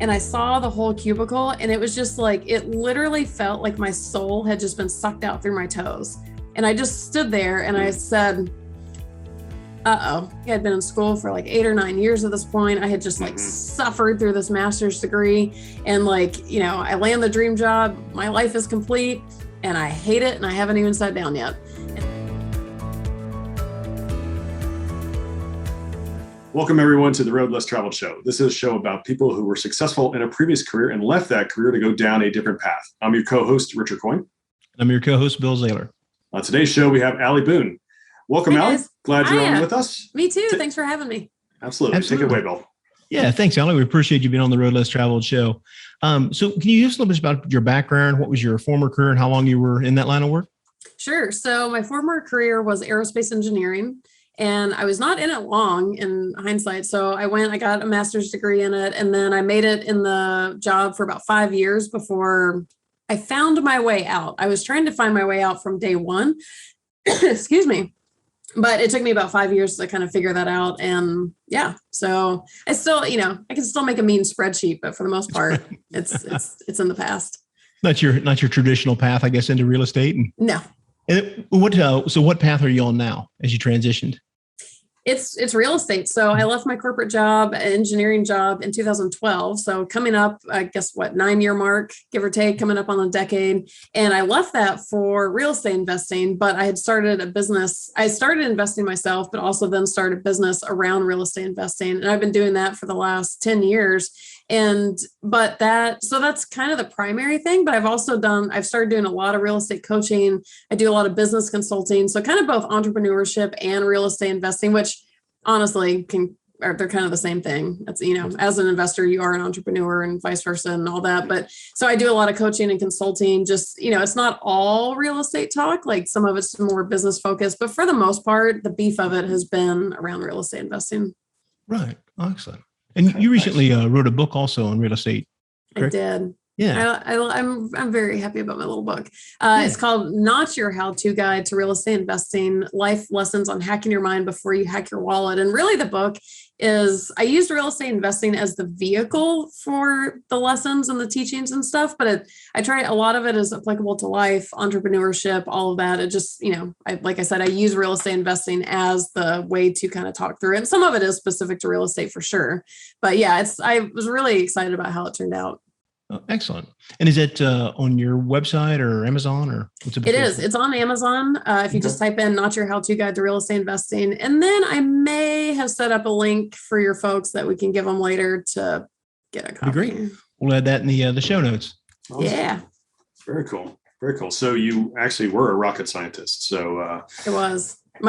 and I saw the whole cubicle, and it was just like, it literally felt like my soul had just been sucked out through my toes. And I just stood there and I said, I had been in school for like 8 or 9 years at this point. I had just like suffered through this master's degree, and like, you know, I land the dream job, my life is complete, and I hate it, and I haven't even sat down yet. Welcome everyone to the Road Less Traveled Show. This is a show about people who were successful in a previous career and left that career to go down a different path. I'm your co-host, Richard Coyne. I'm your co-host, Bill Zahller. On today's show, we have Ali Boone. Welcome, Ali. Glad you're on with us. Me too. Thanks for having me. Absolutely. Take it away, Bill. Yeah, thanks, Ali. We appreciate you being on the Road Less Traveled Show. So can you just a little bit about your background? What was your former career and how long you were in that line of work? Sure. So my former career was Aerospace Engineering. And I was not in it long in hindsight. So I got a master's degree in it. And then I made it in the job for about 5 years before I found my way out. I was trying to find my way out from day one. Excuse me. But it took me about 5 years to kind of figure that out. And yeah, so I still, I can still make a mean spreadsheet, but for the most part, it's in the past. Not your traditional path, I guess, into real estate. No. And what path are you on now as you transitioned? It's real estate. So I left my corporate job, engineering job in 2012. So coming up, I guess 9-year mark, give or take, coming up on a decade. And I left that for real estate investing, but I had started a business. I started investing myself, but also then started a business around real estate investing. And I've been doing that for the last 10 years. So that's kind of the primary thing, but I've started doing a lot of real estate coaching. I do a lot of business consulting. So kind of both entrepreneurship and real estate investing, which honestly they're kind of the same thing. That's, as an investor, you are an entrepreneur and vice versa and all that. But so I do a lot of coaching and consulting, just, it's not all real estate talk, like some of it's more business focused, but for the most part, the beef of it has been around real estate investing. Right. Excellent. And you recently wrote a book also on real estate, correct? I did. Yeah. I'm very happy about my little book. It's called Not Your How-To Guide to Real Estate Investing, Life Lessons on Hacking Your Mind Before You Hack Your Wallet. And really the book is, I used real estate investing as the vehicle for the lessons and the teachings and stuff, but a lot of it is applicable to life, entrepreneurship, all of that. It just, like I said, I use real estate investing as the way to kind of talk through it. And some of it is specific to real estate for sure. But yeah, I was really excited about how it turned out. Oh, excellent. And is it on your website or Amazon or what's it? It is. It's on Amazon. If you just type in Not Your How-To Guide to Real Estate Investing. And then I may have set up a link for your folks that we can give them later to get a copy. Great. We'll add that in the show notes. Awesome. Yeah. Very cool. Very cool. So you actually were a rocket scientist. So it was. I'm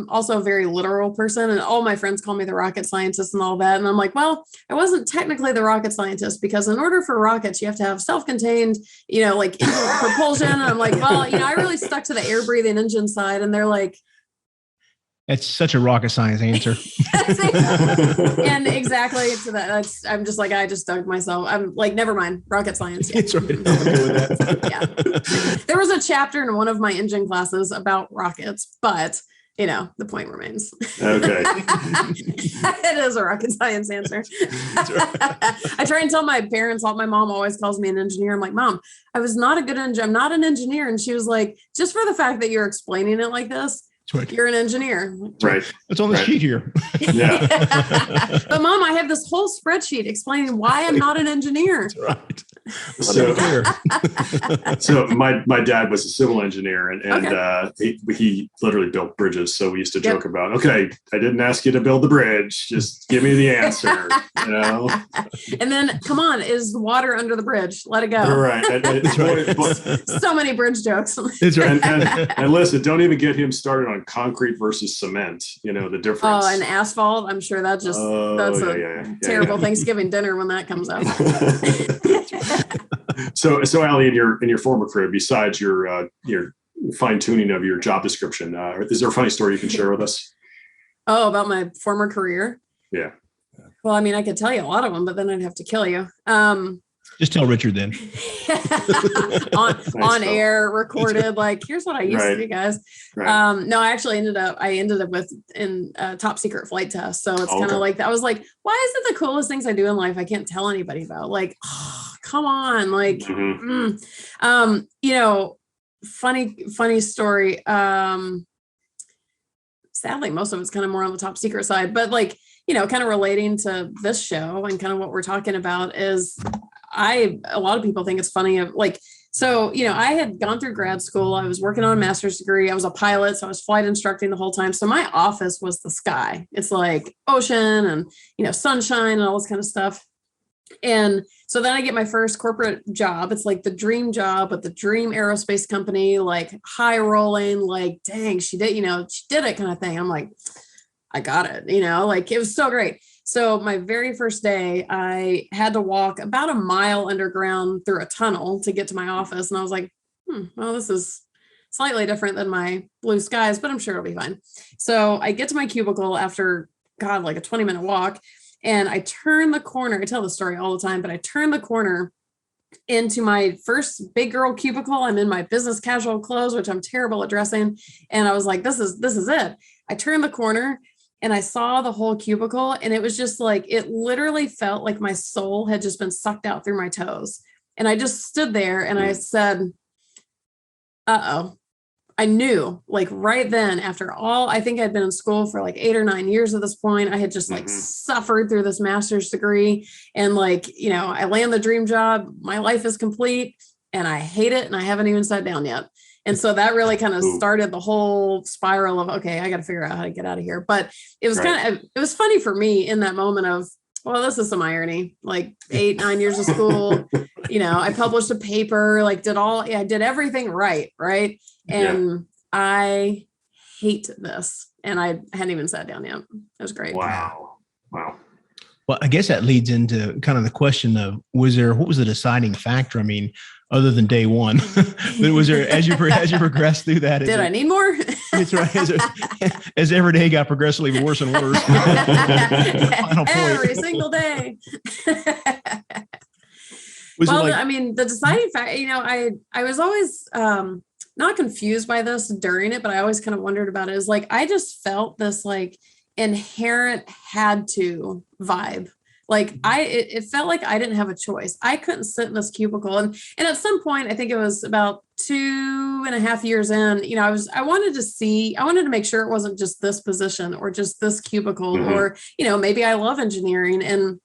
also a very literal person, and all my friends call me the rocket scientist and all that. And I'm like, well, I wasn't technically the rocket scientist, because in order for rockets, you have to have self-contained, like propulsion. And I'm like, well, I really stuck to the air breathing engine side. And they're like, that's such a rocket science answer. And exactly to that. I'm just like, I just dug myself. I'm like, never mind, rocket science. Yeah. It's right. Yeah. There was a chapter in one of my engine classes about rockets, but the point remains. Okay. It is a rocket science answer. Right. I try and tell my parents, my mom always calls me an engineer. I'm like, Mom, I'm not an engineer. And she was like, just for the fact that you're explaining it like this, right, you're an engineer. Right. It's on the sheet here. Yeah. But Mom, I have this whole spreadsheet explaining why I'm not an engineer. That's right. So my dad was a civil engineer, and he literally built bridges. So we used to joke about, okay, I didn't ask you to build the bridge, just give me the answer. And then, come on, is water under the bridge? Let it go. Right. That's right. So many bridge jokes. That's right. And listen, don't even get him started on concrete versus cement. The difference. Oh, and asphalt. I'm sure that's a terrible Thanksgiving dinner when that comes up. So Ali, in your former career, besides your fine tuning of your job description, is there a funny story you can share with us? Oh, about my former career? Yeah. Well, I mean, I could tell you a lot of them, but then I'd have to kill you. Just tell Richard then. on air, recorded. Like, here's what I used to do, guys. Right. No, I actually ended up with in top secret flight test. So it's kind of like, I was like, why is it the coolest things I do in life I can't tell anybody about? Like, oh, come on. Like, funny story. Sadly, most of it's kind of more on the top secret side, but like, kind of relating to this show and kind of what we're talking about is a lot of people think it's funny of like, so, I had gone through grad school. I was working on a master's degree. I was a pilot. So I was flight instructing the whole time. So my office was the sky. It's like ocean and, sunshine and all this kind of stuff. And so then I get my first corporate job. It's like the dream job at the dream aerospace company, like high rolling, like, dang, she did it kind of thing. I'm like, I got it, like it was so great. So my very first day, I had to walk about a mile underground through a tunnel to get to my office. And I was like, well, this is slightly different than my blue skies, but I'm sure it'll be fine. So I get to my cubicle after, like a 20-minute walk. And I turn the corner. I tell the story all the time, but I turn the corner into my first big girl cubicle. I'm in my business casual clothes, which I'm terrible at dressing. And I was like, this is it. I turned the corner and I saw the whole cubicle, and it was just like, it literally felt like my soul had just been sucked out through my toes. And I just stood there and I said, uh-oh. I knew, like right then, after all, I think I'd been in school for like 8 or 9 years at this point. I had just like suffered through this master's degree, and like, I land the dream job. My life is complete and I hate it. And I haven't even sat down yet. And so that really kind of started the whole spiral of, okay, I got to figure out how to get out of here. But it was it was funny for me in that moment of, well, this is some irony, like 8, 9 years of school, I published a paper, like I did everything right. Right. And I hate this. And I hadn't even sat down yet. It was great. Wow. Well, I guess that leads into kind of the question of, what was the deciding factor? I mean, other than day one, but was there, as you progressed through that? Did I need more? That's right. As every day got progressively worse and worse. Every single day. The deciding factor, I was always not confused by this during it, but I always kind of wondered about it. Is like, I just felt this like inherent had to vibe. Like it felt like I didn't have a choice. I couldn't sit in this cubicle. And at some point, I think it was about 2.5 years in, I wanted to make sure it wasn't just this position or just this cubicle, or, maybe I love engineering and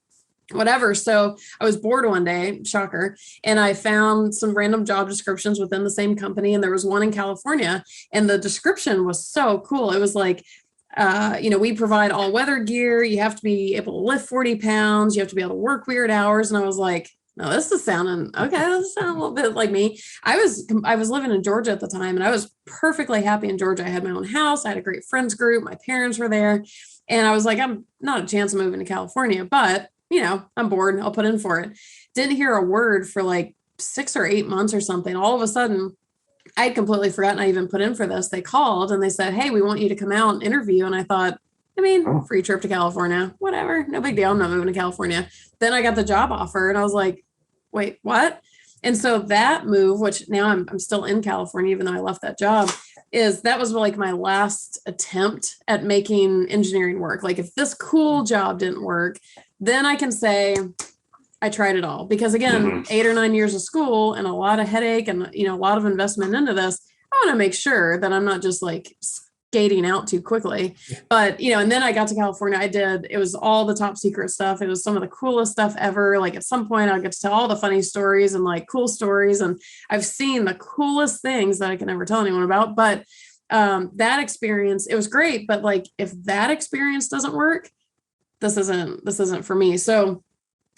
whatever. So I was bored one day, shocker. And I found some random job descriptions within the same company. And there was one in California, and the description was so cool. It was like, we provide all weather gear. You have to be able to lift 40 pounds. You have to be able to work weird hours. And I was like, no, this is sounding okay. This sounds a little bit like me. I was living in Georgia at the time, and I was perfectly happy in Georgia. I had my own house. I had a great friends group. My parents were there. And I was like, I'm not a chance of moving to California, but I'm bored. I'll put in for it. Didn't hear a word for like 6 or 8 months or something. All of a sudden, I'd completely forgotten I even put in for this. They called and they said, hey, we want you to come out and interview. And I thought, free trip to California, whatever, no big deal. I'm not moving to California. Then I got the job offer and I was like, wait, what? And so that move, which now I'm still in California, even though I left that job, that was like my last attempt at making engineering work. Like, if this cool job didn't work, then I can say I tried it all. Because again, 8 or 9 years of school and a lot of headache and, a lot of investment into this, I want to make sure that I'm not just like skating out too quickly. But, and then I got to California. It was all the top secret stuff. It was some of the coolest stuff ever. Like, at some point I'll get to tell all the funny stories and like cool stories. And I've seen the coolest things that I can never tell anyone about. But that experience, it was great. But like, if that experience doesn't work, this isn't for me. So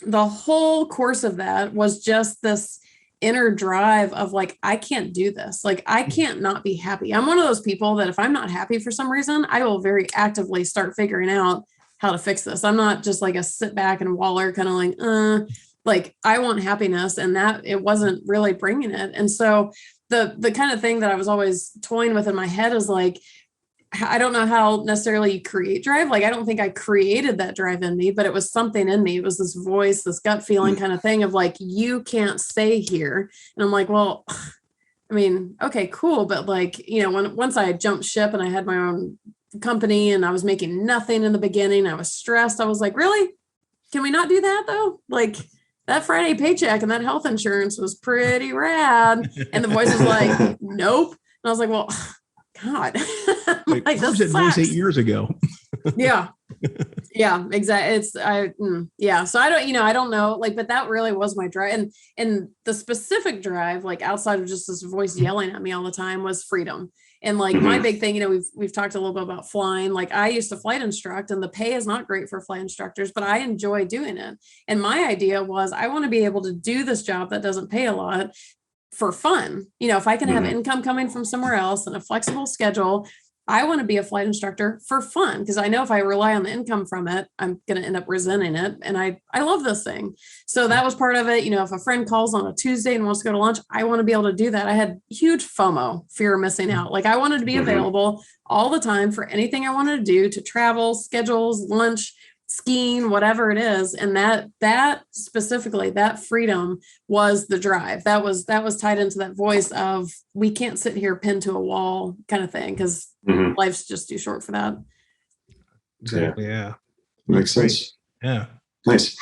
the whole course of that was just this inner drive of like, I can't do this. Like, I can't not be happy. I'm one of those people that if I'm not happy for some reason, I will very actively start figuring out how to fix this. I'm not just like a sit back and waller kind of like I want happiness, and that it wasn't really bringing it. And so the kind of thing that I was always toying with in my head is like, I don't know how necessarily you create drive. Like, I don't think I created that drive in me, but it was something in me. It was this voice, this gut feeling kind of thing of like, you can't stay here. And I'm like, well, I mean, okay, cool. But like, once I jumped ship and I had my own company and I was making nothing in the beginning, I was stressed. I was like, really? Can we not do that though? Like, that Friday paycheck and that health insurance was pretty rad. And the voice was like, nope. And I was like, well, God, like that voice 8 years ago. Yeah, exactly. So I don't know, like, but that really was my drive. And the specific drive, like outside of just this voice yelling at me all the time, was freedom. And like my big thing, we've talked a little bit about flying. Like, I used to flight instruct, and the pay is not great for flight instructors, but I enjoy doing it. And my idea was, I want to be able to do this job that doesn't pay a lot for fun. If I can have income coming from somewhere else and a flexible schedule, I want to be a flight instructor for fun, because I know if I rely on the income from it, I'm going to end up resenting it. And I love this thing. So that was part of it. If a friend calls on a Tuesday and wants to go to lunch, I want to be able to do that. I had huge FOMO, fear of missing out. Like, I wanted to be available all the time for anything I wanted to do, to travel, schedules, lunch, skiing, whatever it is. And that specifically, that freedom was the drive. That was tied into that voice of, we can't sit here pinned to a wall kind of thing, because life's just too short for that. Exactly. Yeah. Makes sense. Yeah. Nice.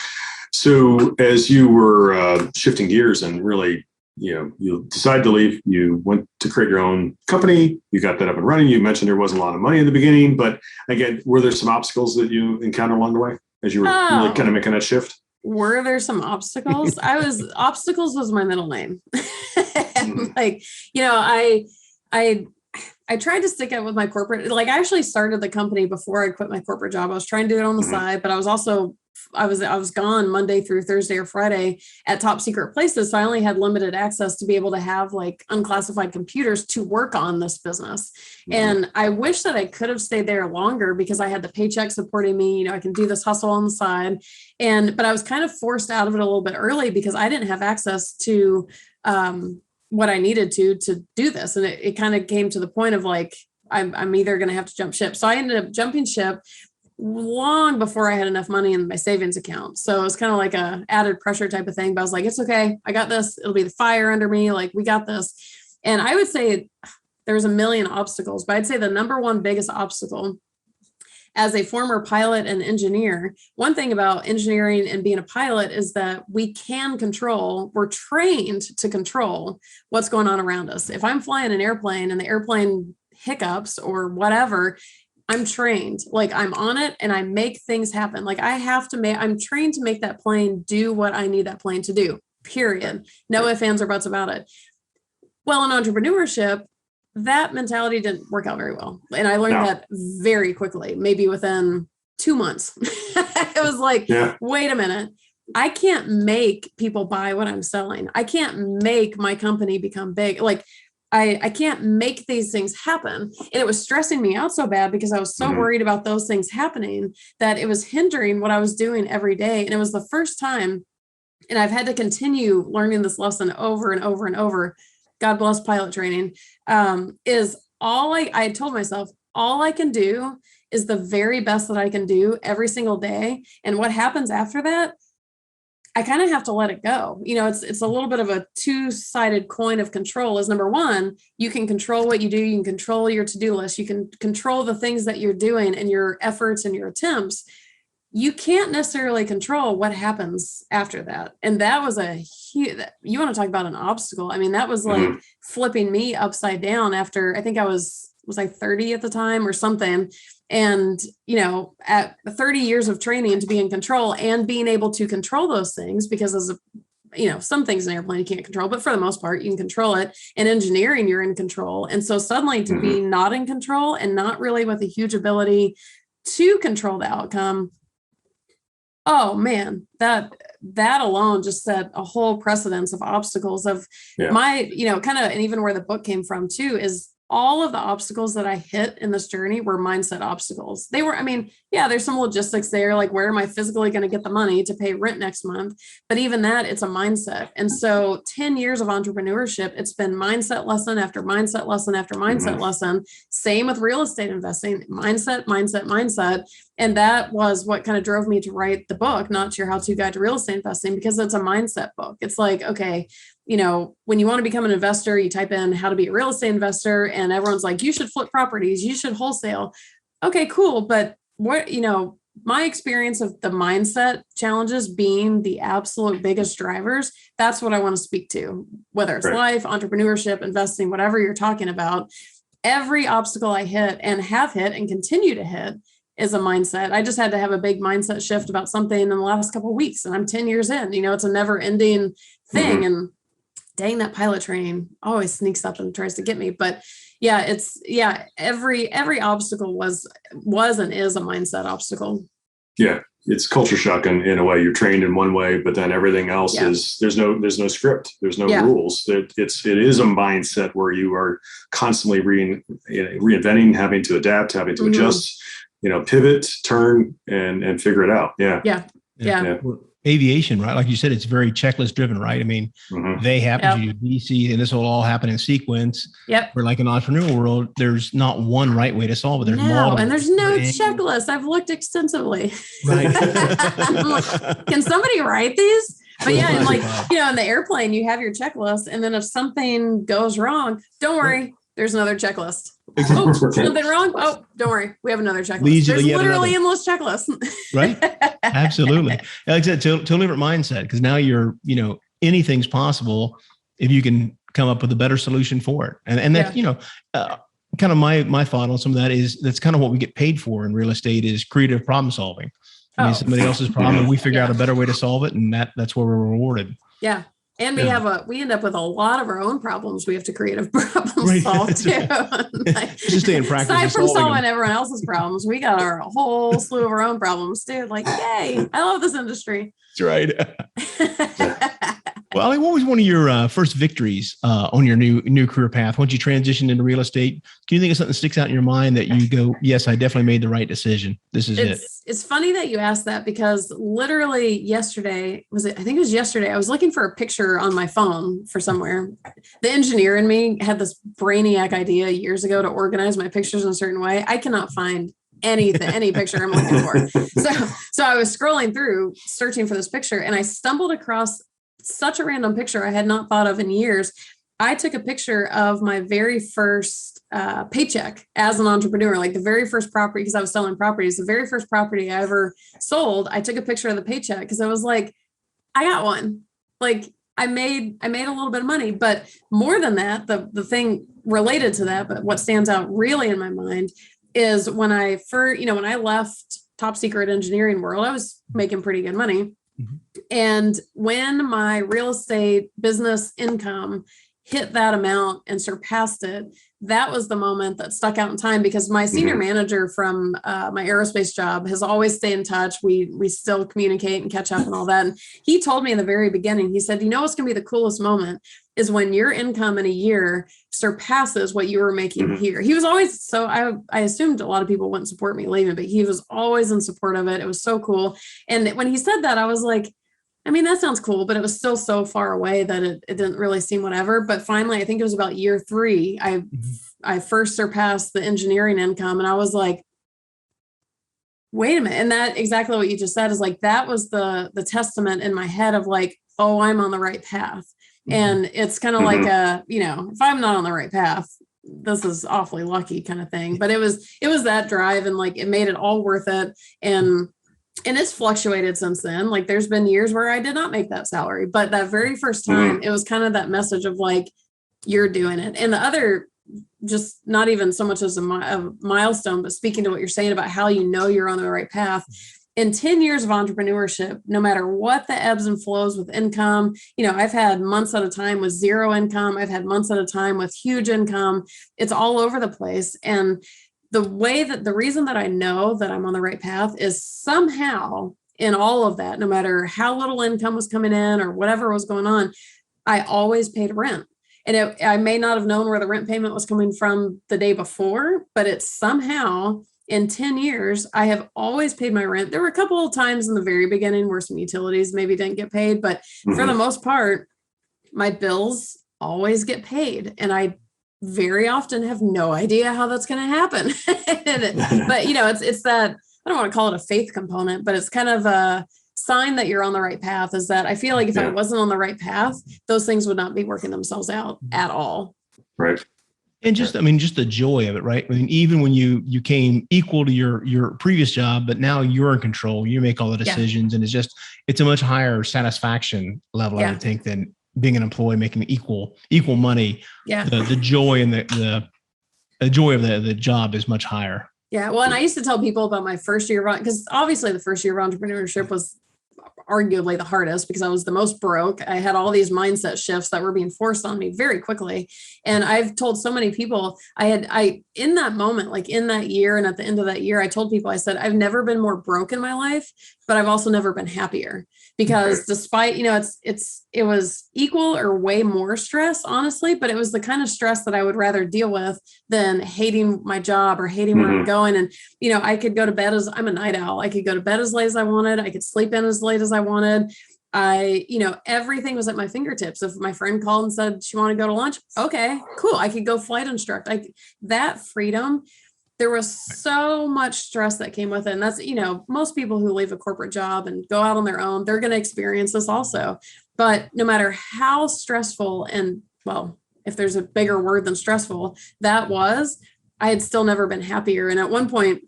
So as you were shifting gears and really, you decided to leave, you went to create your own company, you got that up and running. You mentioned there wasn't a lot of money in the beginning, but again, were there some obstacles that you encountered along the way as you were really kind of making that shift? Were there some obstacles? Obstacles was my middle name. And like, I tried to stick out with my corporate, like, I actually started the company before I quit my corporate job. I was trying to do it on the side, but I was gone Monday through Thursday or Friday at top secret places. So I only had limited access to be able to have like unclassified computers to work on this business. And I wish that I could have stayed there longer, because I had the paycheck supporting me. I can do this hustle on the side. But I was kind of forced out of it a little bit early, because I didn't have access to, what I needed to do this. And it kind of came to the point of like, I'm either going to have to jump ship. So I ended up jumping ship long before I had enough money in my savings account. So it was kind of like a added pressure type of thing, but I was like, it's okay. I got this. It'll be the fire under me. Like, we got this. And I would say there's a million obstacles, but I'd say the number one biggest obstacle, as a former pilot and engineer, one thing about engineering and being a pilot is that we're trained to control what's going on around us. If I'm flying an airplane and the airplane hiccups or whatever, I'm trained, like, I'm on it and I make things happen. Like, I'm trained to make that plane do what I need that plane to do, period. No ifs, ands, or buts about it. Well, in entrepreneurship, that mentality didn't work out very well. And I learned that very quickly, maybe within 2 months. It was like, wait a minute. I can't make people buy what I'm selling. I can't make my company become big. Like, I can't make these things happen. And it was stressing me out so bad, because I was so worried about those things happening that it was hindering what I was doing every day. And it was the first time, and I've had to continue learning this lesson over and over and over. God bless pilot training, is I told myself, all I can do is the very best that I can do every single day. And what happens after that, I kind of have to let it go. It's a little bit of a two-sided coin of control. Is number one, you can control what you do. You can control your to-do list. You can control the things that you're doing and your efforts and your attempts. You can't necessarily control what happens after that. And that was you want to talk about an obstacle. I mean, that was like flipping me upside down after, I think I was I 30 at the time or something. And, at 30 years of training to be in control and being able to control those things, because some things in an airplane you can't control, but for the most part, you can control it. In engineering, you're in control. And so suddenly to be not in control and not really with a huge ability to control the outcome, oh man, that alone just set a whole precedence of obstacles of my, kind of, and even where the book came from too, is all of the obstacles that I hit in this journey were mindset obstacles. They were, I mean, yeah, there's some logistics there, like where am I physically going to get the money to pay rent next month? But even that, it's a mindset. And so 10 years of entrepreneurship, it's been mindset lesson after mindset lesson after mindset lesson. Same with real estate investing, mindset. And that was what kind of drove me to write the book, Not Your How-To Guide to Real Estate Investing, because it's a mindset book. It's like, okay, when you want to become an investor, you type in how to be a real estate investor and everyone's like, you should flip properties, you should wholesale. Okay, cool. But what, my experience of the mindset challenges being the absolute biggest drivers, that's what I want to speak to, whether it's life, entrepreneurship, investing, whatever you're talking about. Every obstacle I hit and have hit and continue to hit is a mindset. I just had to have a big mindset shift about something in the last couple of weeks, and I'm 10 years in. It's a never ending thing. And dang, that pilot training always sneaks up and tries to get me. But every obstacle was and is a mindset obstacle. Yeah. It's culture shock in a way. You're trained in one way, but then everything else is there's no script, there's no rules. It is a mindset where you are constantly reinventing, having to adapt, having to adjust, pivot, turn, and figure it out. Yeah. Aviation, right? Like you said, it's very checklist driven, right? I mean, they happen to do DC, and this will all happen in sequence. Yep. Where like in the entrepreneurial world, there's not one right way to solve it. There's multiple. And there's no checklist. I've looked extensively. Right. Can somebody write these? But yeah, like, in the airplane, you have your checklist. And then if something goes wrong, don't worry. There's another checklist. Oh, something wrong? Oh, don't worry. We have another checklist. There's literally endless checklists. Right. Absolutely. Like I said, totally different mindset, because now you're, anything's possible if you can come up with a better solution for it. And that's, kind of my thought on some of that is that's kind of what we get paid for in real estate is creative problem solving. I mean, somebody else's problem and we figure out a better way to solve it. And that's where we're rewarded. Yeah. And we end up with a lot of our own problems. We have to creative problem solve too. Just stay in practice. Aside from solving everyone else's problems, we got our whole slew of our own problems too. Like, yay! I love this industry. That's right. Well, Ali, what was one of your first victories on your new career path? Once you transitioned into real estate, can you think of something that sticks out in your mind that you go, yes, I definitely made the right decision. This is it. It's funny that you asked that, because literally yesterday, I think it was yesterday, I was looking for a picture on my phone for somewhere. The engineer in me had this brainiac idea years ago to organize my pictures in a certain way. I cannot find any picture I'm looking for. So I was scrolling through, searching for this picture, and I stumbled across such a random picture I had not thought of in years. I took a picture of my very first paycheck as an entrepreneur, like the very first property, because I was selling properties. The very first property I ever sold, I took a picture of the paycheck because I was like, I got one. Like I made a little bit of money, but more than that, the thing related to that, but what stands out really in my mind is when I left top secret engineering world, I was making pretty good money. And when my real estate business income hit that amount and surpassed it, that was the moment that stuck out in time, because my senior manager from my aerospace job has always stayed in touch. We still communicate and catch up and all that. And he told me in the very beginning, he said, what's going to be the coolest moment is when your income in a year surpasses what you were making here. He was always, so I assumed a lot of people wouldn't support me leaving, but he was always in support of it. It was so cool. And when he said that, I was like, that sounds cool, but it was still so far away that it didn't really seem whatever. But finally, I think it was about year 3, I first surpassed the engineering income, and I was like, wait a minute. And that exactly what you just said is like, that was the testament in my head of like, oh, I'm on the right path. And it's kind of like if I'm not on the right path, this is awfully lucky kind of thing. But it was that drive, and like, it made it all worth it. And it's fluctuated since then. Like there's been years where I did not make that salary, but that very first time it was kind of that message of like, you're doing it. And the other, just not even so much as a milestone, but speaking to what you're saying about how you're on the right path. In 10 years of entrepreneurship, no matter what the ebbs and flows with income, I've had months at a time with zero income. I've had months at a time with huge income. It's all over the place. And the reason that I know that I'm on the right path is somehow in all of that, no matter how little income was coming in or whatever was going on, I always paid rent. And I may not have known where the rent payment was coming from the day before, but it's somehow in 10 years, I have always paid my rent. There were a couple of times in the very beginning where some utilities maybe didn't get paid, but for the most part, my bills always get paid. And I very often have no idea how that's going to happen. But, it's that, I don't want to call it a faith component, but it's kind of a sign that you're on the right path, is that I feel like if I wasn't on the right path, those things would not be working themselves out at all. Right. And just the joy of it, right? I mean, even when you came equal to your previous job, but now you're in control, you make all the decisions, and it's a much higher satisfaction level, I would think, than being an employee making equal money. Yeah. The joy and the joy of the job is much higher. Yeah. Well, and I used to tell people about my first year of, because obviously the first year of entrepreneurship was arguably the hardest because I was the most broke. I had all these mindset shifts that were being forced on me very quickly. And I've told so many people in that moment, like in that year and at the end of that year, I told people, I said, I've never been more broke in my life, but I've also never been happier, because despite, it was equal or way more stress, honestly, but it was the kind of stress that I would rather deal with than hating my job or hating where I'm going. And, I could go to bed I'm a night owl. I could go to bed as late as I wanted. I could sleep in as late as I wanted. Everything was at my fingertips. If my friend called and said she wanted to go to lunch, okay, cool. I could go flight instruct. That freedom. There was so much stress that came with it. And that's, most people who leave a corporate job and go out on their own, they're going to experience this also. But no matter how stressful, and well, if there's a bigger word than stressful, that was, I had still never been happier. And at one point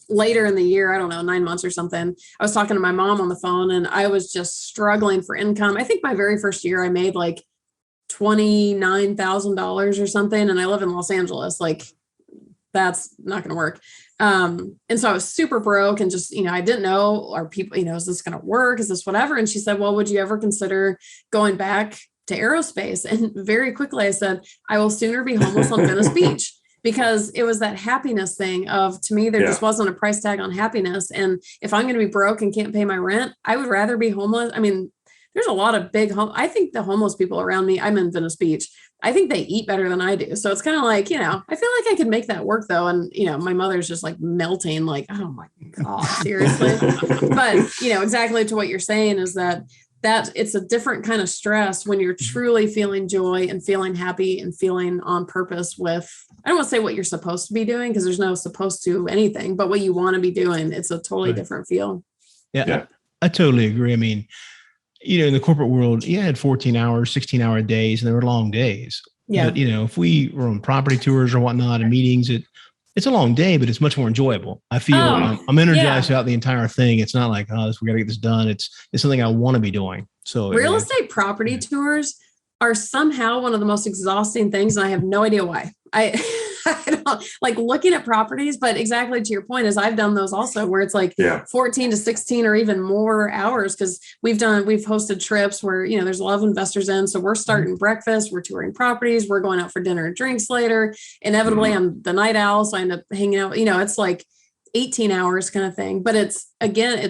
later in the year, I don't know, 9 months or something, I was talking to my mom on the phone and I was just struggling for income. I think my very first year I made like $29,000 or something. And I live in Los Angeles. Like, that's not going to work. And so I was super broke and just, I didn't know, are people, is this going to work? Is this whatever? And she said, well, would you ever consider going back to aerospace? And very quickly I said, I will sooner be homeless on Venice Beach, because it was that happiness thing of, to me, there just wasn't a price tag on happiness. And if I'm going to be broke and can't pay my rent, I would rather be homeless. I mean, there's a lot of I think the homeless people around me, I'm in Venice Beach, I think they eat better than I do. So it's kind of like, I feel like I could make that work though. And, my mother's just like melting, like, oh my God, seriously. But, exactly to what you're saying is that it's a different kind of stress when you're truly feeling joy and feeling happy and feeling on purpose with, I don't want to say what you're supposed to be doing, because there's no supposed to anything, but what you want to be doing. It's a totally different feel. Yeah. I totally agree. I mean, in the corporate world, I had 14-hour, 16-hour days, and they were long days. Yeah. But, if we were on property tours or whatnot and meetings, it's a long day, but it's much more enjoyable. I feel I'm energized throughout the entire thing. It's not like, we got to get this done. It's something I want to be doing. So real estate property tours are somehow one of the most exhausting things. And I have no idea why. I don't like looking at properties, but exactly to your point is I've done those also where it's like 14 to 16 or even more hours. Cause we've hosted trips where, there's a lot of investors in. So we're starting breakfast, we're touring properties, we're going out for dinner and drinks later. Inevitably I'm the night owl. So I end up hanging out, it's like 18 hours kind of thing. But it's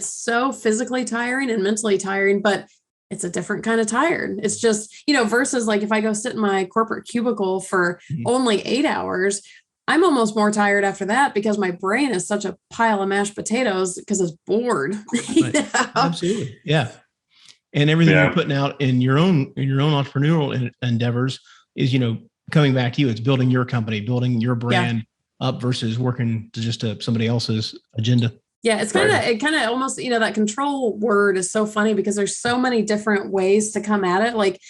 so physically tiring and mentally tiring, but it's a different kind of tired. It's just, versus like if I go sit in my corporate cubicle for only 8 hours, I'm almost more tired after that because my brain is such a pile of mashed potatoes because it's bored. Absolutely. Yeah. And everything you're putting out in your own entrepreneurial endeavors is, coming back to you. It's building your company, building your brand up versus working to just somebody else's agenda. Yeah, it's kind of almost, that control word is so funny because there's so many different ways to come at it. Like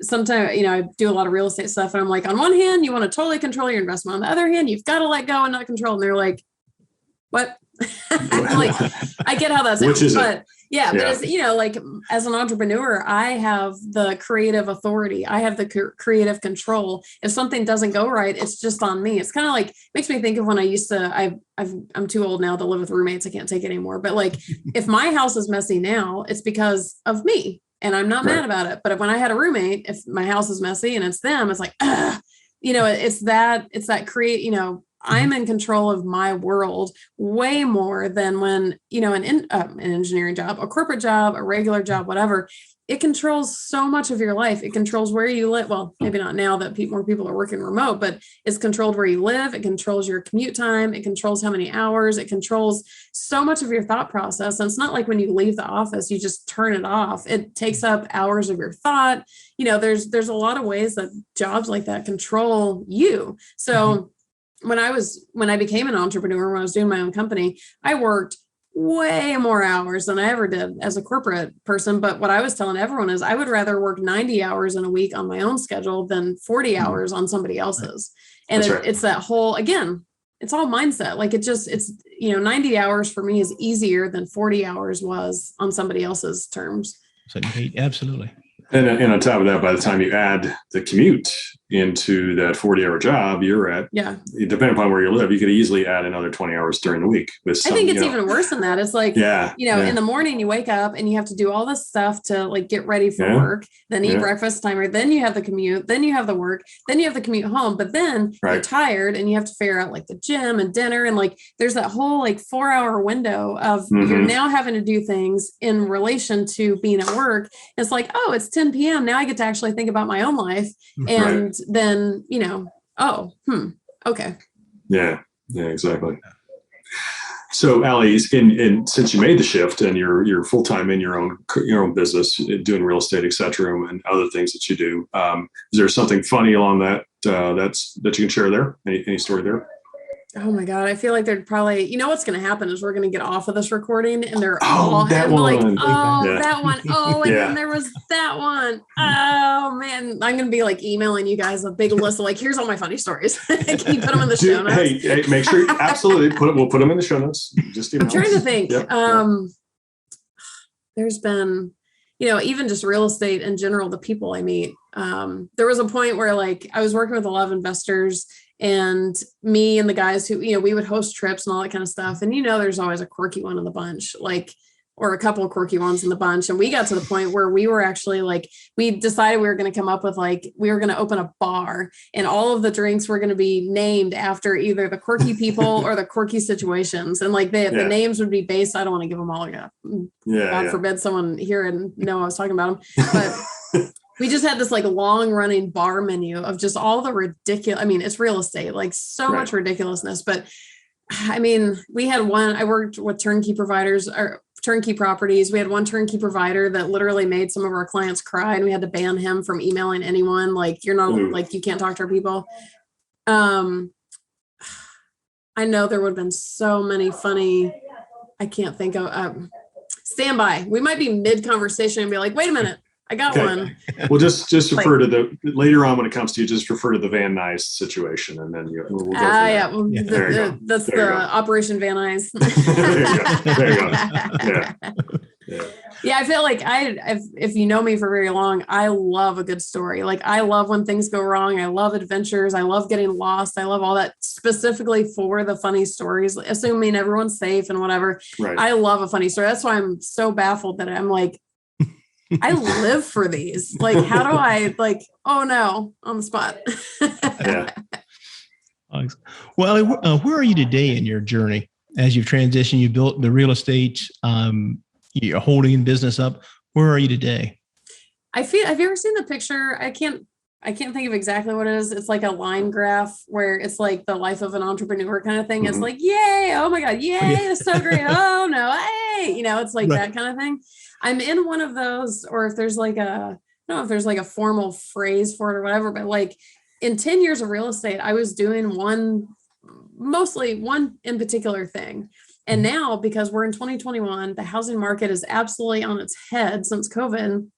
sometimes, I do a lot of real estate stuff and I'm like, on one hand, you want to totally control your investment. On the other hand, you've got to let go and not control. And they're like, what? Like, I get how that's, which is but but it's, like as an entrepreneur, I have the creative authority. I have the creative control. If something doesn't go right, it's just on me. It's kind of like, makes me think of when I used to, I'm too old now to live with roommates. I can't take it anymore. But like, if my house is messy now, it's because of me and I'm not mad about it. But when I had a roommate, if my house is messy and it's them, it's like, it's that create, I'm in control of my world way more than when, an engineering job, a corporate job, a regular job, whatever. it controls so much of your life. It controls where you live. Well, maybe not now that more people are working remote, but it's controlled where you live. It controls your commute time. It controls how many hours. It controls so much of your thought process. And it's not like when you leave the office, you just turn it off. It takes up hours of your thought. There's a lot of ways that jobs like that control you. So when I became an entrepreneur, when I was doing my own company, I worked way more hours than I ever did as a corporate person. But what I was telling everyone is I would rather work 90 hours in a week on my own schedule than 40 hours on somebody else's. And it's that whole, again, it's all mindset. Like it's 90 hours for me is easier than 40 hours was on somebody else's terms. So, absolutely. And on top of that, by the time you add the commute into that 40-hour job, you're at, depending upon where you live, you could easily add another 20 hours during the week. I think it's even worse than that. It's like, in the morning you wake up and you have to do all this stuff to like get ready for work, then eat breakfast timer, then you have the commute, then you have the work, then you have the commute home, but then you're tired and you have to figure out like the gym and dinner. And like, there's that whole like 4-hour window of you're now having to do things in relation to being at work. It's like, oh, it's 10 p.m. Now I get to actually think about my own life. And then, okay. Yeah, exactly. So Ali, and since you made the shift and you're full-time in your own business, doing real estate, et cetera, and other things that you do, is there something funny along that you can share there? Any story there? Oh my God. I feel like they're probably, what's going to happen is we're going to get off of this recording and they're that one. Like, that one. Oh, and then there was that one. Oh man. I'm going to be like emailing you guys a big list of like, here's all my funny stories. Can you put them in the show notes? Hey, make sure absolutely we'll put them in the show notes. Just email I'm trying to think. Yeah. There's been, even just real estate in general, the people I meet. There was a point where like I was working with a lot of investors and me and the guys who, we would host trips and all that kind of stuff. And, there's always a quirky one in the bunch, or a couple of quirky ones in the bunch. And we got to the point where we were actually like, we decided we were going to come up with we were going to open a bar and all of the drinks were going to be named after either the quirky people or the quirky situations. And like the names would be based, I don't want to give them all. God forbid someone hear and know I was talking about them, but we just had this like long running bar menu of just all the ridiculous. I mean, it's real estate, like so much ridiculousness. But I mean, we had one, I worked with turnkey providers or turnkey properties. We had one turnkey provider that literally made some of our clients cry and we had to ban him from emailing anyone. Like you're not like, you can't talk to our people. I know there would have been so many funny, I can't think of, stand by. We might be mid conversation and be like, wait a minute. I got one. Well, just refer to later on when it comes to you, just refer to the Van Nuys situation, and then we'll go from there. That's the Operation Van Nuys. There you go. Yeah, I feel like if you know me for very long, I love a good story. Like I love when things go wrong. I love adventures. I love getting lost. I love all that specifically for the funny stories, assuming everyone's safe and whatever. Right. I love a funny story. That's why I'm so baffled that I'm like, I live for these. Like, how do I oh no, on the spot. Yeah. Well, where are you today in your journey as you've transitioned? You built the real estate, you're holding business up. Where are you today? have you ever seen the picture? I can't think of exactly what it is. It's like a line graph where it's like the life of an entrepreneur kind of thing. It's like, yay. Oh my God. Yay. It's so great. Oh no. Hey, it's like that kind of thing. I'm in one of those, or if there's like I don't know if there's like a formal phrase for it or whatever, but like in 10 years of real estate, I was doing mostly one in particular thing. And now, because we're in 2021, the housing market is absolutely on its head since COVID.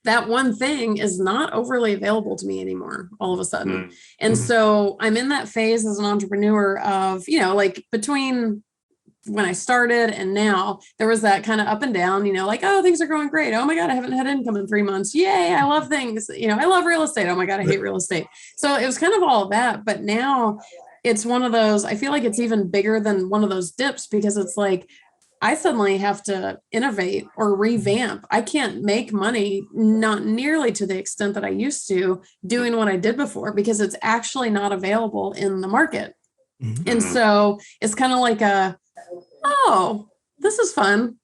That one thing is not overly available to me anymore all of a sudden. And so I'm in that phase as an entrepreneur of, like between when I started and now, there was that kind of up and down, like, oh, things are going great. Oh my God, I haven't had income in 3 months. Yay, I love things. I love real estate. Oh my God, I hate real estate. So it was kind of all of that. But now it's one of those, I feel like it's even bigger than one of those dips because it's like, I suddenly have to innovate or revamp. I can't make money, not nearly to the extent that I used to doing what I did before, because it's actually not available in the market. And so it's kind of like oh, this is fun.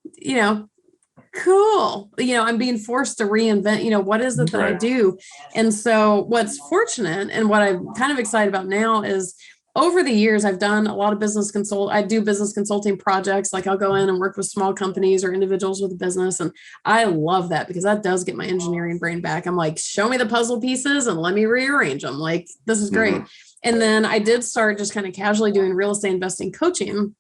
cool. I'm being forced to reinvent, what is it that I do? And so what's fortunate and what I'm kind of excited about now is over the years, I've done a lot of I do business consulting projects. Like I'll go in and work with small companies or individuals with a business. And I love that because that does get my engineering brain back. I'm like, show me the puzzle pieces and let me rearrange them. Like, this is great. And then I did start just kind of casually doing real estate investing coaching.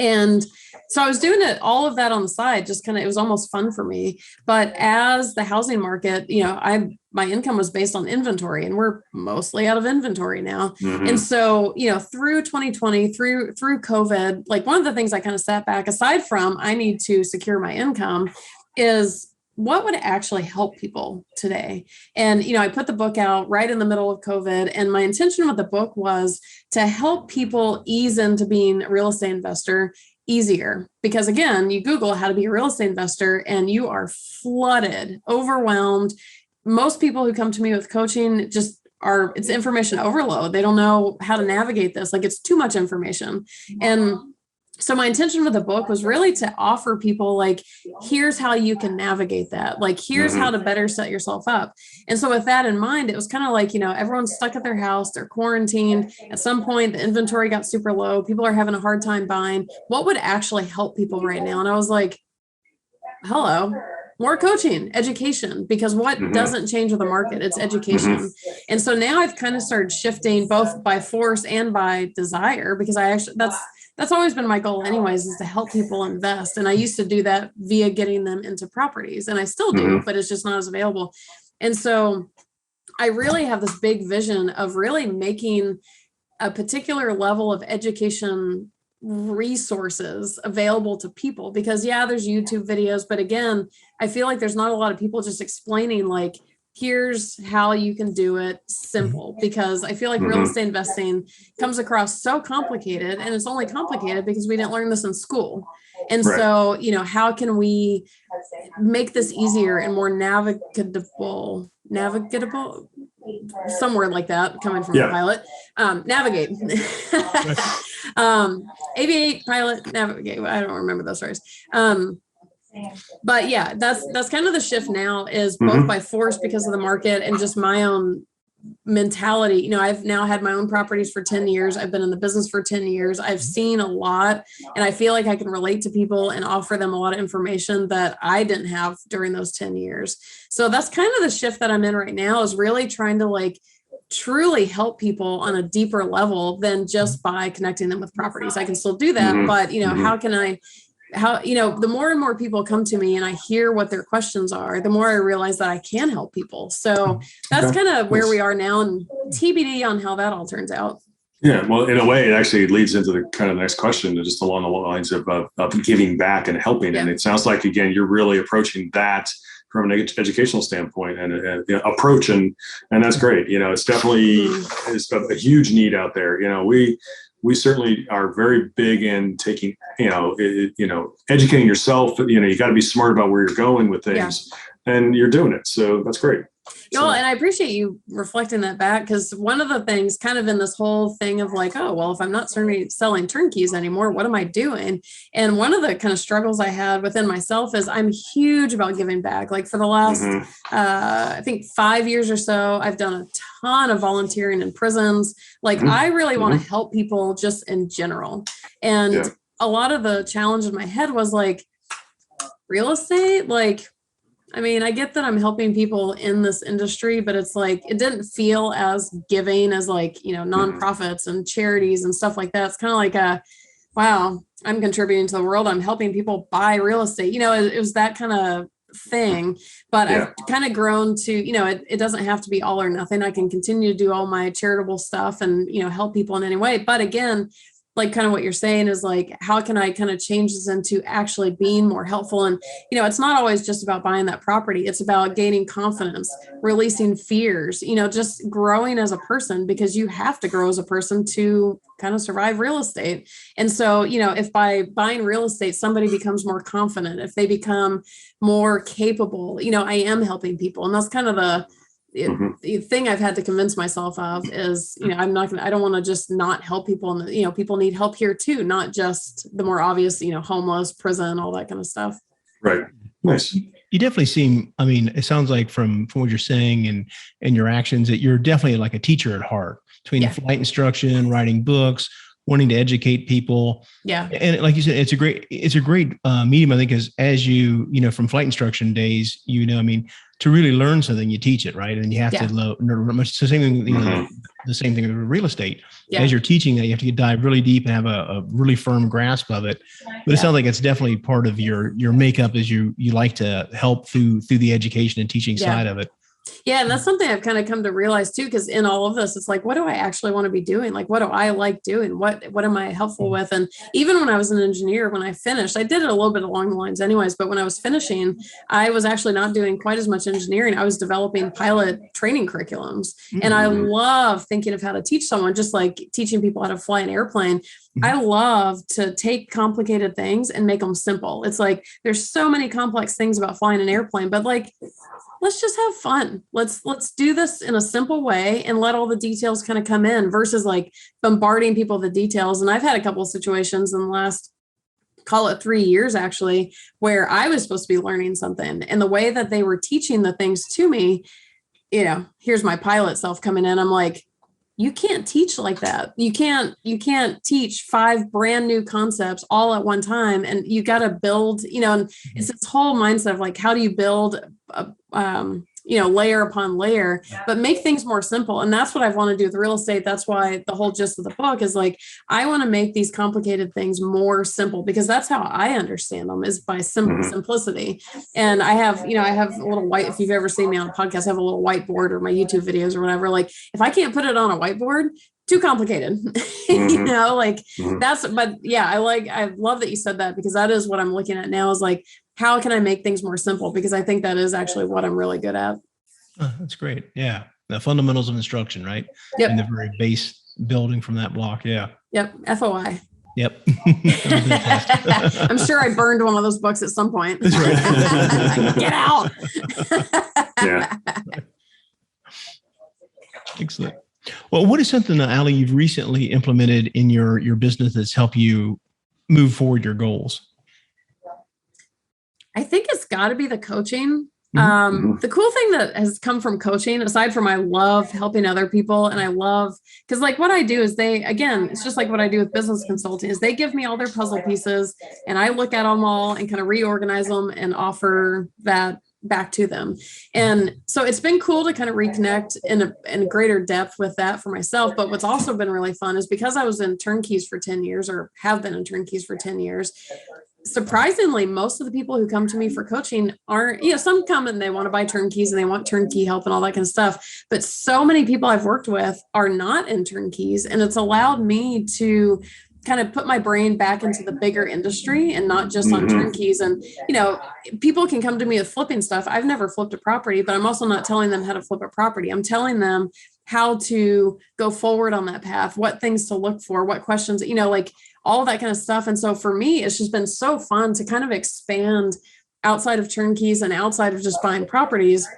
And so I was doing all of that on the side, just kind of, it was almost fun for me. But as the housing market, my income was based on inventory, and we're mostly out of inventory now. And so, through 2020, through COVID, like one of the things I kind of sat back, aside from I need to secure my income, is what would actually help people today? And, I put the book out right in the middle of COVID. And my intention with the book was to help people ease into being a real estate investor easier. Because again, you Google how to be a real estate investor and you are flooded, overwhelmed. Most people who come to me with coaching it's information overload. They don't know how to navigate this. Like, it's too much information. And so my intention with the book was really to offer people, like, here's how you can navigate that. Like, here's how to better set yourself up. And so with that in mind, it was kind of like, everyone's stuck at their house, they're quarantined. At some point, the inventory got super low. People are having a hard time buying. What would actually help people right now? And I was like, hello, more coaching, education, because what doesn't change with the market? It's education. And so now I've kind of started shifting both by force and by desire, because that's always been my goal anyways, is to help people invest. And I used to do that via getting them into properties, and I still do, but it's just not as available. And so I really have this big vision of really making a particular level of education resources available to people, because there's YouTube videos, but again, I feel like there's not a lot of people just explaining, like, here's how you can do it simple, because I feel like real estate investing comes across so complicated, and it's only complicated because we didn't learn this in school. And so, how can we make this easier and more navigable, some word like that coming from a pilot, navigate, aviate, pilot, navigate. I don't remember those words. But that's kind of the shift now, is both by force because of the market and just my own mentality. I've now had my own properties for 10 years. I've been in the business for 10 years. I've seen a lot, and I feel like I can relate to people and offer them a lot of information that I didn't have during those 10 years. So that's kind of the shift that I'm in right now, is really trying to truly help people on a deeper level than just by connecting them with properties. I can still do that, but the more and more people come to me and I hear what their questions are, the more I realize that I can help people. So that's kind of where we are now, and TBD on how that all turns out. Yeah, well, in a way, it actually leads into the kind of next question, just along the lines of giving back and helping. Yeah. And it sounds like, again, you're really approaching that from an educational standpoint and approach, and that's great. It's definitely is a huge need out there. We certainly are very big in taking, educating yourself. You got to be smart about where you're going with things, and you're doing it. So that's great. And I appreciate you reflecting that back, because one of the things kind of in this whole thing of like, oh, well, if I'm not selling turnkeys anymore, what am I doing? And one of the kind of struggles I had within myself is I'm huge about giving back. Like for the last, I think 5 years or so, I've done a ton of volunteering in prisons. Like I really want to help people just in general. And a lot of the challenge in my head was like, real estate, I get that I'm helping people in this industry, but it's like, it didn't feel as giving as nonprofits and charities and stuff like that. It's kind of like wow, I'm contributing to the world. I'm helping people buy real estate. It was that kind of thing, but I've kind of grown to, it doesn't have to be all or nothing. I can continue to do all my charitable stuff and, help people in any way. But again, like kind of what you're saying is like, how can I kind of change this into actually being more helpful? And, it's not always just about buying that property. It's about gaining confidence, releasing fears, just growing as a person, because you have to grow as a person to kind of survive real estate. And so, if by buying real estate, somebody becomes more confident, if they become more capable, I am helping people. And that's kind of the thing I've had to convince myself of is, I don't want to just not help people. And, people need help here too, not just the more obvious, homeless, prison, all that kind of stuff. Right. Nice. You definitely seem, I mean, it sounds like from what you're saying and your actions that you're definitely like a teacher at heart, between flight instruction, writing books, wanting to educate people. Yeah. And like you said, it's a great medium, I think, as you know, from flight instruction days, I mean, to really learn something, you teach it, right? And you have to learn much the same thing, the same thing with real estate. Yeah. As you're teaching that, you have to dive really deep and have a really firm grasp of it. But it sounds like it's definitely part of your makeup as you like to help through the education and teaching side of it. Yeah. And that's something I've kind of come to realize too, because in all of this, it's like, what do I actually want to be doing? Like, what do I like doing? What am I helpful with? And even when I was an engineer, when I finished, I did it a little bit along the lines anyways, but when I was finishing, I was actually not doing quite as much engineering. I was developing pilot training curriculums. And I love thinking of how to teach someone, just like teaching people how to fly an airplane. I love to take complicated things and make them simple. It's like, there's so many complex things about flying an airplane, but like, let's just have fun. Let's do this in a simple way and let all the details kind of come in versus like bombarding people with the details. And I've had a couple of situations in the last, call it 3 years actually, where I was supposed to be learning something, and the way that they were teaching the things to me, here's my pilot self coming in. I'm like, you can't teach like that. You can't teach 5 brand new concepts all at one time. And you got to build, and it's this whole mindset of like, how do you build, layer upon layer, but make things more simple. And that's what I want to do with real estate. That's why the whole gist of the book is like, I want to make these complicated things more simple, because that's how I understand them, is by simplicity. And I have a little white, if you've ever seen me on a podcast, I have a little whiteboard or my YouTube videos or whatever. Like if I can't put it on a whiteboard, too complicated, that's, but yeah, I love that you said that, because that is what I'm looking at now, is like, how can I make things more simple? Because I think that is actually what I'm really good at. Oh, that's great. Yeah. The fundamentals of instruction, right? Yep. And the very base building from that block. Yeah. Yep. FOI. Yep. I'm sure I burned one of those books at some point. That's right. Get out. Yeah. Excellent. Well, what is something, Ali, you've recently implemented in your business that's helped you move forward your goals? I think it's got to be the coaching. The cool thing that has come from coaching, aside from I love helping other people, and I love, because like what I do is it's just like what I do with business consulting, is they give me all their puzzle pieces and I look at them all and kind of reorganize them and offer that back to them. And so it's been cool to kind of reconnect in greater depth with that for myself. But what's also been really fun is, because I was in turnkeys for 10 years, or have been in turnkeys for 10 years, surprisingly, most of the people who come to me for coaching aren't, some come and they want to buy turnkeys and they want turnkey help and all that kind of stuff. But so many people I've worked with are not in turnkeys. And it's allowed me to kind of put my brain back into the bigger industry and not just on turnkeys. And, people can come to me with flipping stuff. I've never flipped a property, but I'm also not telling them how to flip a property. I'm telling them how to go forward on that path, what things to look for, what questions, like all that kind of stuff. And so for me, it's just been so fun to kind of expand outside of turnkeys and outside of just buying properties.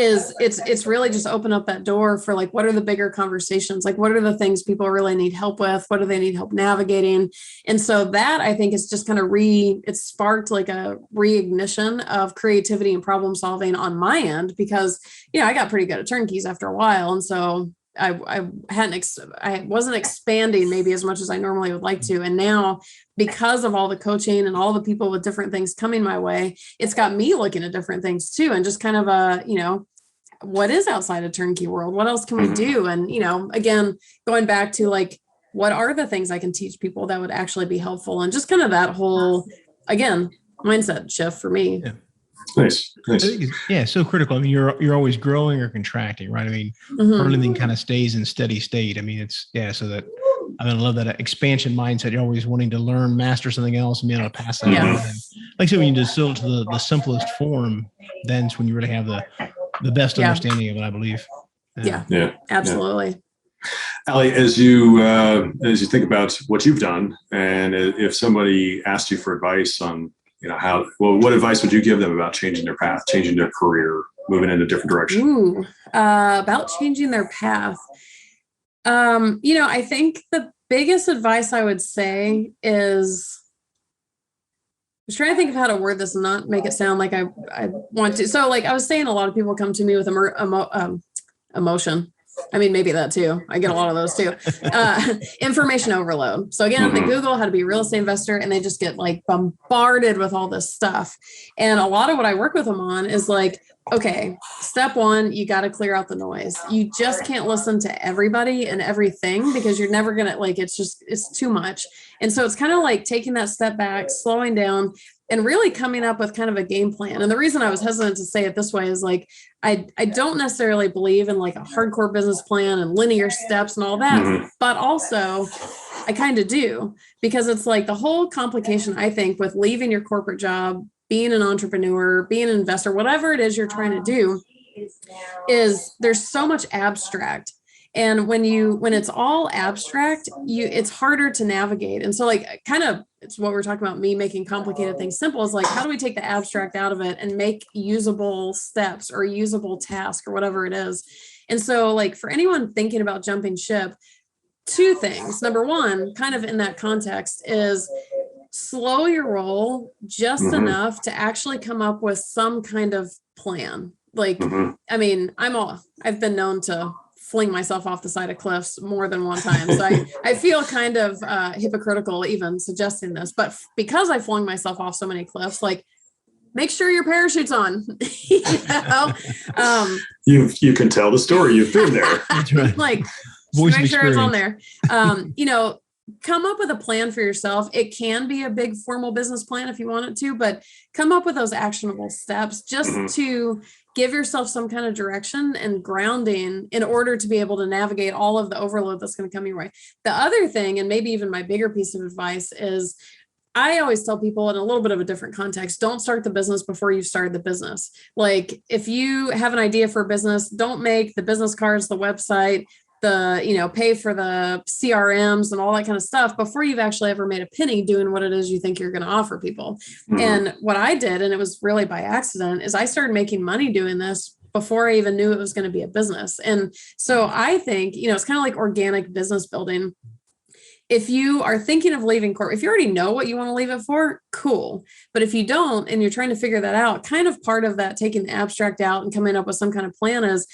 It's really just open up that door for like, what are the bigger conversations? Like, what are the things people really need help with? What do they need help navigating? And so that, I think, is just kind of it's sparked like a reignition of creativity and problem solving on my end, because, I got pretty good at turnkeys after a while. And so I wasn't expanding maybe as much as I normally would like to. And now, because of all the coaching and all the people with different things coming my way, it's got me looking at different things too. And just kind of what is outside of turnkey world? What else can we do? And, again, going back to like, what are the things I can teach people that would actually be helpful? And just kind of that whole, again, mindset shift for me. Yeah. Nice. Yeah, so critical. I mean, you're always growing or contracting, right? I mean, everything kind of stays in steady state. I mean, I love that expansion mindset. You're always wanting to learn, master something else, and be able to pass that on. Like I said, when you distill it to the simplest form, then it's when you really have the best understanding of it, I believe. Yeah, absolutely. Ali, as you think about what you've done, and if somebody asked you for advice on what advice would you give them about changing their path, changing their career, moving in a different direction? About changing their path. I think the biggest advice I would say is was trying to think of how to word this and not make it sound like I want to. So like I was saying, a lot of people come to me with emotion. I mean, maybe that too. I get a lot of those too. Information overload. So again, they Google how to be a real estate investor and they just get like bombarded with all this stuff. And a lot of what I work with them on is like, okay, step one, you got to clear out the noise. You just can't listen to everybody and everything because you're never going to like, it's too much. And so it's kind of like taking that step back, slowing down, and really coming up with kind of a game plan. And the reason I was hesitant to say it this way is like, I don't necessarily believe in like a hardcore business plan and linear steps and all that, but also I kind of do, because it's like the whole complication, I think, with leaving your corporate job, being an entrepreneur, being an investor, whatever it is you're trying to do, is there's so much abstract. And when it's all abstract, it's harder to navigate. And so like kind of it's what we're talking about, me making complicated things simple, is like, how do we take the abstract out of it and make usable steps or usable task or whatever it is? And so like for anyone thinking about jumping ship, two things. Number one, kind of in that context, is slow your roll just enough to actually come up with some kind of plan. Like, I mean, I've been known to fling myself off the side of cliffs more than one time. So I feel kind of hypocritical even suggesting this, but because I flung myself off so many cliffs, like make sure your parachute's on, you know? You can tell the story. You've been there. That's right. Like make sure it's on there. You know, come up with a plan for yourself. It can be a big formal business plan if you want it to, but come up with those actionable steps just to give yourself some kind of direction and grounding in order to be able to navigate all of the overload that's going to come your way. The other thing, and maybe even my bigger piece of advice, is I always tell people in a little bit of a different context, don't start the business before you've started the business. Like if you have an idea for a business, don't make the business cards, the website, pay for the CRMs and all that kind of stuff before you've actually ever made a penny doing what it is you think you're going to offer people. And what I did, and it was really by accident, is I started making money doing this before I even knew it was going to be a business. And so I think, it's kind of like organic business building. If you are thinking of leaving corporate, if you already know what you want to leave it for, cool. But if you don't, and you're trying to figure that out, kind of part of that, taking the abstract out and coming up with some kind of plan is,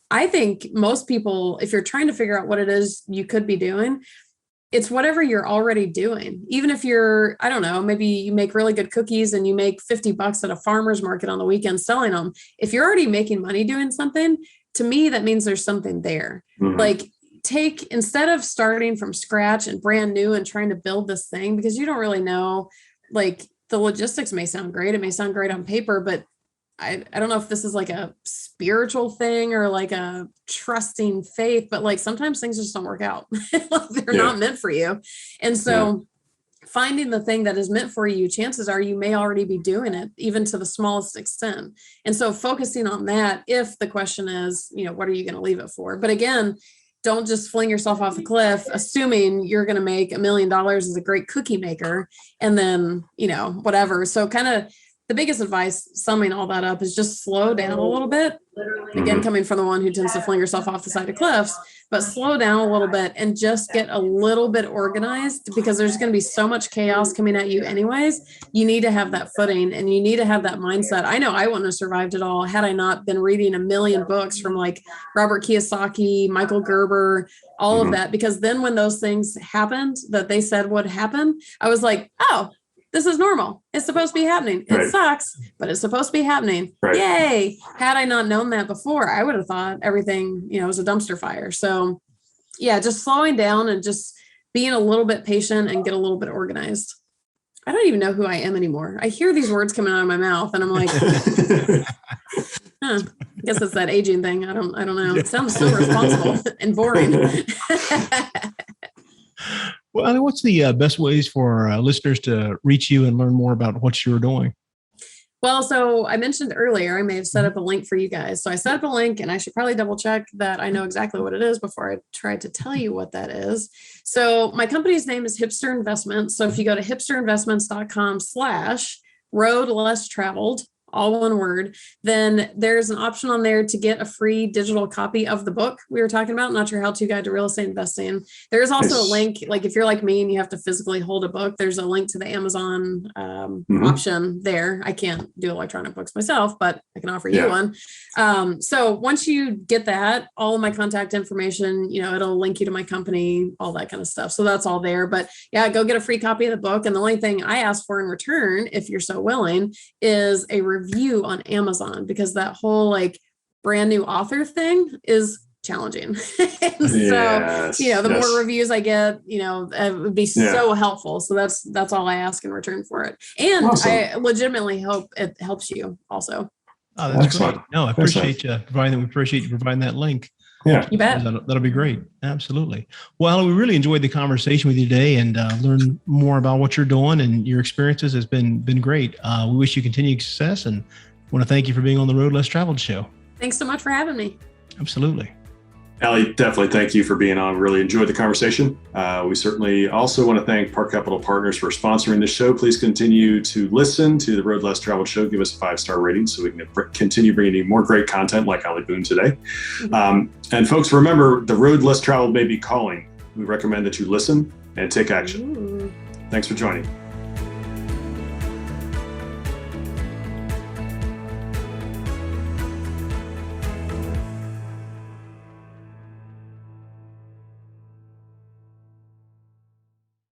I think most people, if you're trying to figure out what it is you could be doing, it's whatever you're already doing. Even if you're, I don't know, maybe you make really good cookies and you make $50 at a farmer's market on the weekend selling them. If you're already making money doing something, to me, that means there's something there. Like instead of starting from scratch and brand new and trying to build this thing, because you don't really know, like the logistics may sound great. It may sound great on paper, but I don't know if this is like a spiritual thing or like a trusting faith, but like sometimes things just don't work out. They're not meant for you. And so finding the thing that is meant for you, chances are you may already be doing it, even to the smallest extent. And so focusing on that, if the question is, what are you going to leave it for? But again, don't just fling yourself off the cliff, assuming you're going to make $1 million as a great cookie maker and then, whatever. So kind of, the biggest advice, summing all that up, is just slow down a little bit. Again, coming from the one who tends to fling herself off the side of cliffs, but slow down a little bit and just get a little bit organized, because there's going to be so much chaos coming at you anyways. You need to have that footing and you need to have that mindset. I know I wouldn't have survived it all had I not been reading a million books from like Robert Kiyosaki, Michael Gerber, all of that, because then when those things happened that they said would happen, I was like, oh, this is normal. It's supposed to be happening. It sucks, but it's supposed to be happening. Yay. Had I not known that before, I would have thought everything, was a dumpster fire. So yeah, just slowing down and just being a little bit patient and get a little bit organized. I don't even know who I am anymore. I hear these words coming out of my mouth and I'm like, I guess it's that aging thing. I don't know. It sounds so responsible and boring. Well, Ali, what's the best ways for listeners to reach you and learn more about what you're doing? Well, so I mentioned earlier, I may have set up a link for you guys. So I set up a link, and I should probably double check that I know exactly what it is before I try to tell you what that is. So my company's name is Hipster Investments. So if you go to hipsterinvestments.com/road less traveled, all one word, then there's an option on there to get a free digital copy of the book we were talking about, Not Your How-To Guide to Real Estate Investing. There's also a link, like if you're like me and you have to physically hold a book, there's a link to the Amazon option there. I can't do electronic books myself, but I can offer you one. So once you get that, all of my contact information, it'll link you to my company, all that kind of stuff. So that's all there. But yeah, go get a free copy of the book. And the only thing I ask for in return, if you're so willing, is a review on Amazon, because that whole like brand new author thing is challenging. The more reviews I get, it would be so helpful. So that's all I ask in return for it. And awesome. I legitimately hope it helps you also. Oh, that's excellent. Great. No, I appreciate you providing that link. Yeah, you bet. That'll be great. Absolutely. Well, we really enjoyed the conversation with you today, and learn more about what you're doing, and your experiences has been great. We wish you continued success, and want to thank you for being on the Road Less Traveled show. Thanks so much for having me. Absolutely. Ali, definitely thank you for being on. Really enjoyed the conversation. We certainly also want to thank Park Capital Partners for sponsoring this show. Please continue to listen to the Road Less Traveled show. Give us a 5-star rating so we can continue bringing you more great content like Ali Boone today. And folks, remember, the road less traveled may be calling. We recommend that you listen and take action. Thanks for joining.